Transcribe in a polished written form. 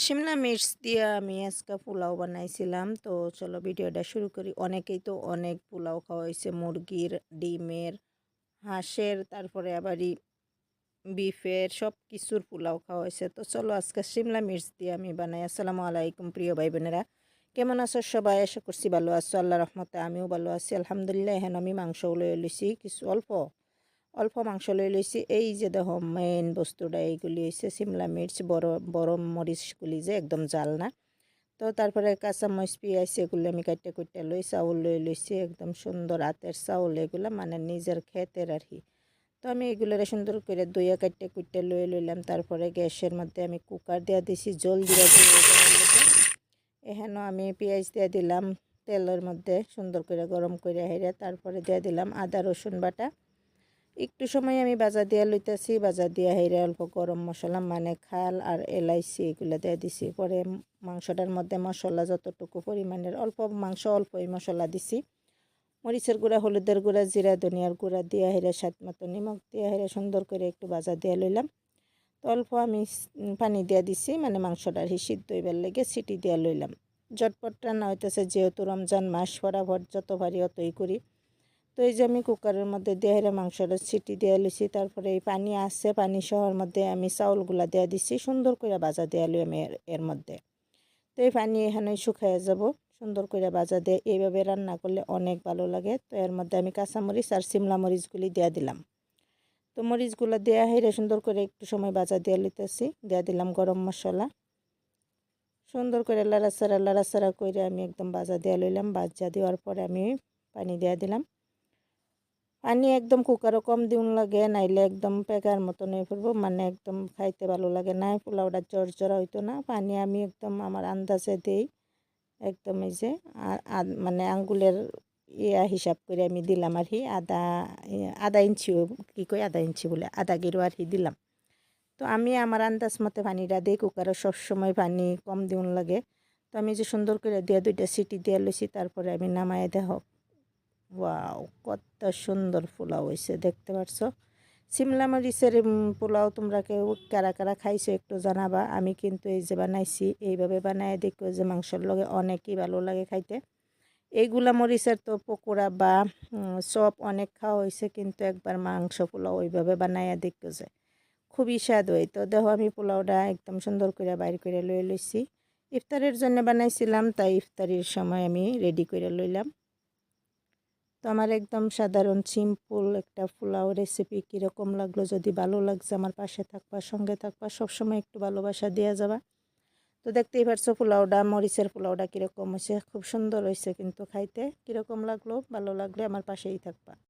শিমলা মির্চ দিয়ে আমি আজকে পোলাও বানাইছিলাম। তো চলো ভিডিওটা শুরু করি। অনেকেই তো অনেক পোলাও খাওয়া হয়েছে, মুরগির, ডিমের, হাঁসের, তারপরে আবারই বিফের, সব কিছুর পোলাও খাওয়া হয়েছে। তো চলো আজকে শিমলা মির্চ দিয়ে আমি বানাই। আসসালামু আলাইকুম প্রিয় ভাই বোনেরা, কেমন আছো সবাই? আশা করছি ভালো আছো, আল্লাহ রহমতে আমিও ভালো আছি আলহামদুলিল্লাহ। এখন আমি মাংস লয়ে লইছি, কিছু অল্প অল্প মাংস লয়ে লইছি। এই যে দেখো মেইন বস্তুটা এইগুলি হয়েছে শিমলা মির্চ, বড় বড় মরিচগুলি যে একদম জাল না। তো তারপরে কাঁচামরিচ, পেঁয়াজ এগুলো আমি কাটতে কুটতে লই, চাউল লয়ে লইছি একদম সুন্দর হাতের চাউল, এগুলো মানে নিজের ক্ষেতের আর কি। তো আমি এগুলোরে সুন্দর করে ধুয়ে কাটতে কুটতে লয়ে লইলাম। তারপরে গ্যাসের মধ্যে আমি কুকার দিয়ে দিছি, জল দিয়ে এখানে আমি পেঁয়াজ দিয়ে দিলাম তেলের মধ্যে সুন্দর করে গরম করে হেরে, তারপরে দিয়ে দিলাম আদা রসুন বাটা। একটু সময় আমি বাজা দিয়া লইতেছি, বাজা দিয়া হেরে অল্প গরম মশলা মানে খাল আর এলাইচি এগুলো দিয়ে দিছি। পরে মাংসটার মধ্যে মশলা যতটুকু পরিমাণের, অল্প মাংস অল্পই মশলা দিছি। মরিচের গুঁড়া, হলুদের গুঁড়া, জিরা ধনিয়ার গুঁড়া দিয়া হেরে, স্বাদ মতো নিমখ দিয়া হেরে সুন্দর করে একটু বাজা দিয়ে লইলাম। তো অল্প আমি পানি দিয়া দিছি, মানে মাংসটার সিদ্ধ হইবার লেগে সিটি দিয়া লইলাম। ঝটপট রান্না হইতেছে, যেহেতু রমজান মাস, ফটাফট যত পারি অতই করি। তো এই যে আমি কুকারের মধ্যে দিয়ে হেরে মাংসটা সিটি দিয়ে লইছি। তারপরে এই পানি আছে, পানি সহর মধ্যে আমি চাউলগুলা দিয়ে দিছি, সুন্দর করে বাজা দিয়ে লই আমি এর মধ্যে। তো এই পানি এখানে শুকাইয়া যাব, সুন্দর করে বাজা দিয়ে এইভাবে রান্না করলে অনেক ভালো লাগে। তো এর মধ্যে আমি কাঁচামরিচ আর শিমলা মরিচগুলি দিয়ে দিলাম। তো মরিচগুলো দেওয়া হেরে সুন্দর করে একটু সময় বাজা দিয়ে লইতেছি, দিয়ে দিলাম গরম মশলা। সুন্দর করে লাড়াচাড়া করে আমি একদম বাজা দিয়ে লইলাম। বাজা দেওয়ার পরে আমি পানি দিয়ে দিলাম। পানি একদম কুকারও কম দিউন লাগে, নাইলে একদম পেকার মতন হয়ে পড়বো, মানে একদম খাইতে ভালো লাগে না, পোলাওটা জর্জরা হইতো না। পানি আমি একদম আমার আন্দাজে দিই, একদম এই যে মানে আঙ্গুলের হিসাব করে আমি দিলাম আর কি। আধা ইঞ্চিও, কী কই আধা ইঞ্চি বলে, আধা গেরো আর কি দিলাম। তো আমি আমার আন্দাজ মতো পানিটা দিই, কুকারে সবসময় পানি কম দিউন লাগে। তো আমি যে সুন্দর করে দিয়ে দুইটা সিটি দিয়ে লইছি, তারপরে আমি নামাই দেহ। ওয়াও, কত সুন্দর পোলাও হয়েছে দেখতে পারছো। শিমলা মরিচের পোলাও তোমরা কেউ কারা কারা খাইছো একটু জানাবা। আমি কিন্তু এই যে বানাইছি, এইভাবে বানাই দেখো যে মাংসর লগে অনেকই ভালো লাগে খাইতে। এইগুলা মরিচের তো পকোড়া বা চপ অনেক খাওয়া হয়েছে, কিন্তু একবার মাংস পোলাও ওইভাবে বানাইয়া দেখো যে খুবই স্বাদ হয়। তো দেখো আমি পোলাওটা একদম সুন্দর করে বাইর করে লয়ে লইছি। ইফতারের জন্য বানাইছিলাম, তাই ইফতারির সময় আমি রেডি করে লইলাম। তো আমার একদম সাধারণ সিম্পল একটা পোলাও রেসিপি কীরকম লাগলো, যদি ভালো লাগছে আমার পাশে থাকবা, সঙ্গে থাকবা, সবসময় একটু ভালোবাসা দিয়ে যাবা। তো দেখতেই পারছো পোলাওটা, মরিচের পোলাওটা কীরকম হয়েছে, খুব সুন্দর হয়েছে। কিন্তু খাইতে কীরকম লাগলো, ভালো লাগলে আমার পাশেই থাকবা।